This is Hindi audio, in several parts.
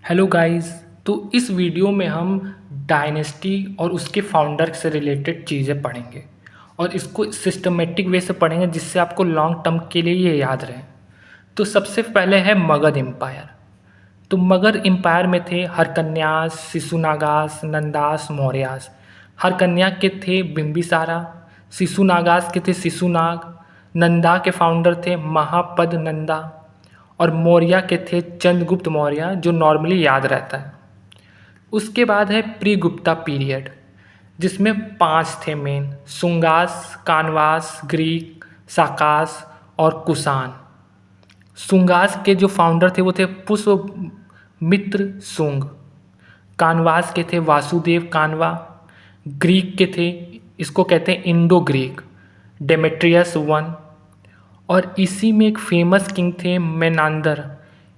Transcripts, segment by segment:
Hello guys. तो इस वीडियो में हम डायनेस्टी और उसके फाउंडर से रिलेटेड चीज़ें पढ़ेंगे और इसको सिस्टमेटिक वे से पढ़ेंगे जिससे आपको लॉन्ग टर्म के लिए ये याद रहे। तो सबसे पहले है मगध एम्पायर। तो मगध एम्पायर में थे हरकन्यास, शिशुनागास, नंदास, मौर्यास। हरकन्या के थे बिंबिसारा, शिशुनागास के थे शिशुनाग, नंदा के फाउंडर थे महापद नंदा और मौर्य के थे चंद्रगुप्त मौर्य, जो नॉर्मली याद रहता है। उसके बाद है प्री गुप्ता पीरियड, जिसमें 5 थे मेन: सुंगास, कानवास, ग्रीक, साकास और कुषाण। सुंगास के जो फाउंडर थे वो थे पुष्यमित्र सुंग। कानवास के थे वासुदेव कानवा। ग्रीक के थे, इसको कहते हैं इंडो ग्रीक, डेमेट्रियस वन। और इसी में एक फेमस किंग थे मेनांदर।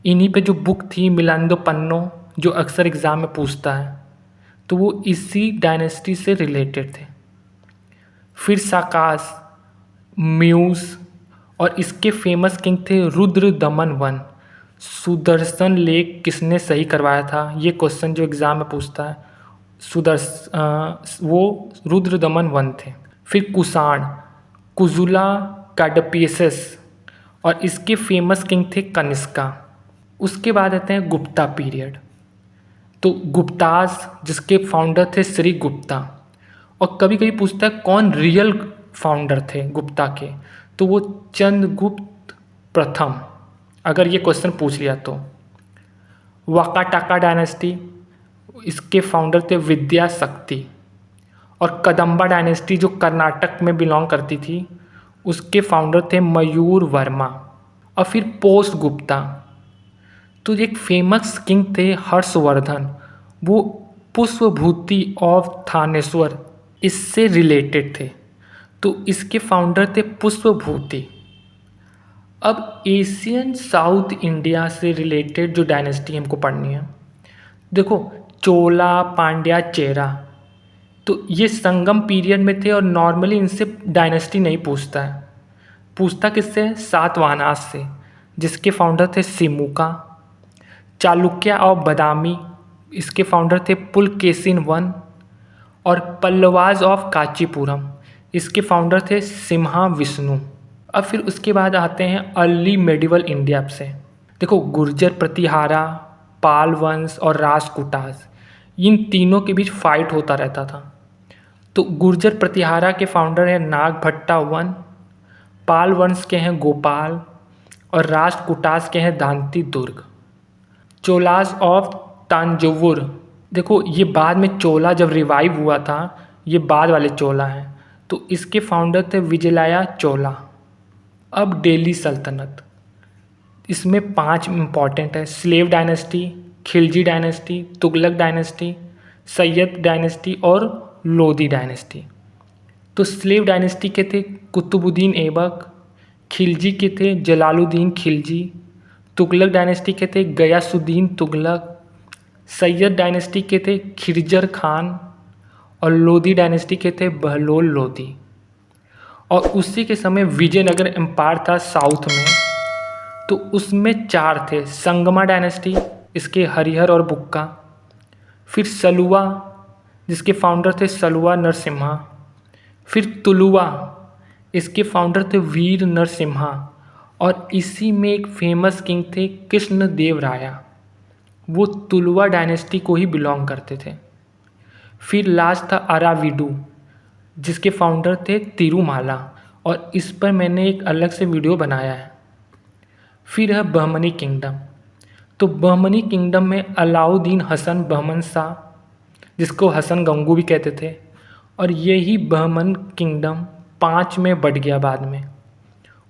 इन्हीं पे जो बुक थी मिलांदो पन्नो, जो अक्सर एग्ज़ाम में पूछता है, तो वो इसी डायनेस्टी से रिलेटेड थे। फिर साकास, म्यूज और इसके फेमस किंग थे रुद्र दमन वन। सुदर्शन लेक किसने सही करवाया था, ये क्वेश्चन जो एग्ज़ाम में पूछता है। वो रुद्र दमन वन थे। फिर कुषाण, कुजुला काडपियसेस और इसके फेमस किंग थे कनिष्का। उसके बाद आते हैं गुप्ता पीरियड। तो गुप्तास, जिसके फाउंडर थे श्री गुप्ता। और कभी कभी पूछता है कौन रियल फाउंडर थे गुप्ता के, तो वो चंद्रगुप्त प्रथम, अगर ये क्वेश्चन पूछ लिया तो। वाकाटाका डायनेस्टी, इसके फाउंडर थे विद्या शक्ति। और कदम्बा डायनेस्टी जो कर्नाटक में बिलोंग करती थी, उसके फाउंडर थे मयूर वर्मा। और फिर पोस्ट गुप्ता, तो एक फेमस किंग थे हर्षवर्धन, वो पुष्पभूति ऑफ थानेश्वर, इससे रिलेटेड थे। तो इसके फाउंडर थे पुष्पभूति। अब एशियन साउथ इंडिया से रिलेटेड जो डायनेस्टी हमको पढ़नी है, देखो चोला, पांड्या, चेरा, तो ये संगम पीरियड में थे और नॉर्मली इनसे डायनेस्टी नहीं पूछता है। पूछता किससे? सातवाहनास से, जिसके फाउंडर थे सिमुका। चालुक्य और बदामी, इसके फाउंडर थे पुलकेशिन वन। और पल्लवाज ऑफ कांचीपुरम, इसके फाउंडर थे सिम्हा विष्णु। अब फिर उसके बाद आते हैं अर्ली मेडिवल इंडिया से। देखो गुर्जर प्रतिहारा, पाल वंश और राजकुटास, इन तीनों के बीच फाइट होता रहता था। तो गुर्जर प्रतिहारा के फाउंडर हैं नागभट्टा वन, पाल वंश के हैं गोपाल और राष्ट्रकूटास के हैं दांती दुर्ग। चोलास ऑफ तांजवुर, देखो ये बाद में चोला जब रिवाइव हुआ था, ये बाद वाले चोला हैं, तो इसके फाउंडर थे विजयालया चोला। अब दिल्ली सल्तनत, इसमें 5 इम्पॉर्टेंट है: slave dynasty, Khilji dynasty, Tughlaq dynasty, Syed dynasty और लोधी डायनेस्टी। तो स्लेव डायनेस्टी के थे कुतुबुद्दीन ऐबक, खिलजी के थे जलालुद्दीन खिलजी, तुगलक डायनेस्टी के थे गयासुद्दीन तुगलक, सैयद डायनेस्टी के थे खिरजर खान और लोधी डायनेस्टी के थे बहलोल लोधी। और उसी के समय विजयनगर एम्पायर था साउथ में, तो उसमें 4 थे: संगमा डायनेस्टी, इसके हरिहर और बुक्का। फिर सलुवा, जिसके फाउंडर थे सलुवा नरसिम्हा। फिर तुलुवा, इसके फाउंडर थे वीर नरसिम्हा। और इसी में एक फेमस किंग थे कृष्णदेव राया, वो तुलुवा डायनेस्टी को ही बिलोंग करते थे। फिर लास्ट था अराविडू, जिसके फाउंडर थे तिरुमाला, और इस पर मैंने एक अलग से वीडियो बनाया है। फिर है बहमनी किंगडम। तो बहमनी किंगडम में अलाउद्दीन हसन बहमन शाह, जिसको हसन गंगू भी कहते थे, और यही बहमन किंगडम 5 में बट गया बाद में।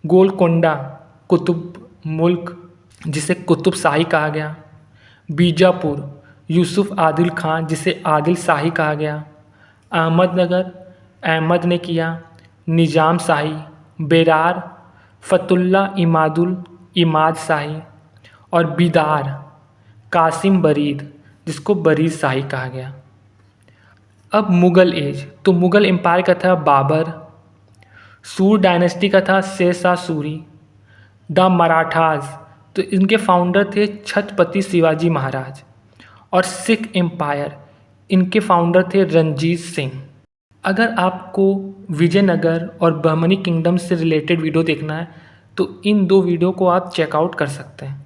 गोलकोंडा कुतुब मुल्क, जिसे कुतुब शाही कहा गया। बीजापुर यूसुफ आदिल खान, जिसे आदिल शाही कहा गया। अहमदनगर अहमद ने किया। निज़ाम शाही, बेरार फतुल्ला इमाद शाही। और बिदार कासिम बरीद, जिसको बरीद शाही कहा गया। अब मुग़ल एज, तो मुग़ल एम्पायर का था बाबर। सूर डायनेस्टी का था शेरशाह सूरी। द मराठास, तो इनके फाउंडर थे छत्रपति शिवाजी महाराज। और सिख एम्पायर, इनके फाउंडर थे रणजीत सिंह। अगर आपको विजयनगर और बहमनी किंगडम से रिलेटेड वीडियो देखना है तो इन 2 वीडियो को आप चेकआउट कर सकते हैं।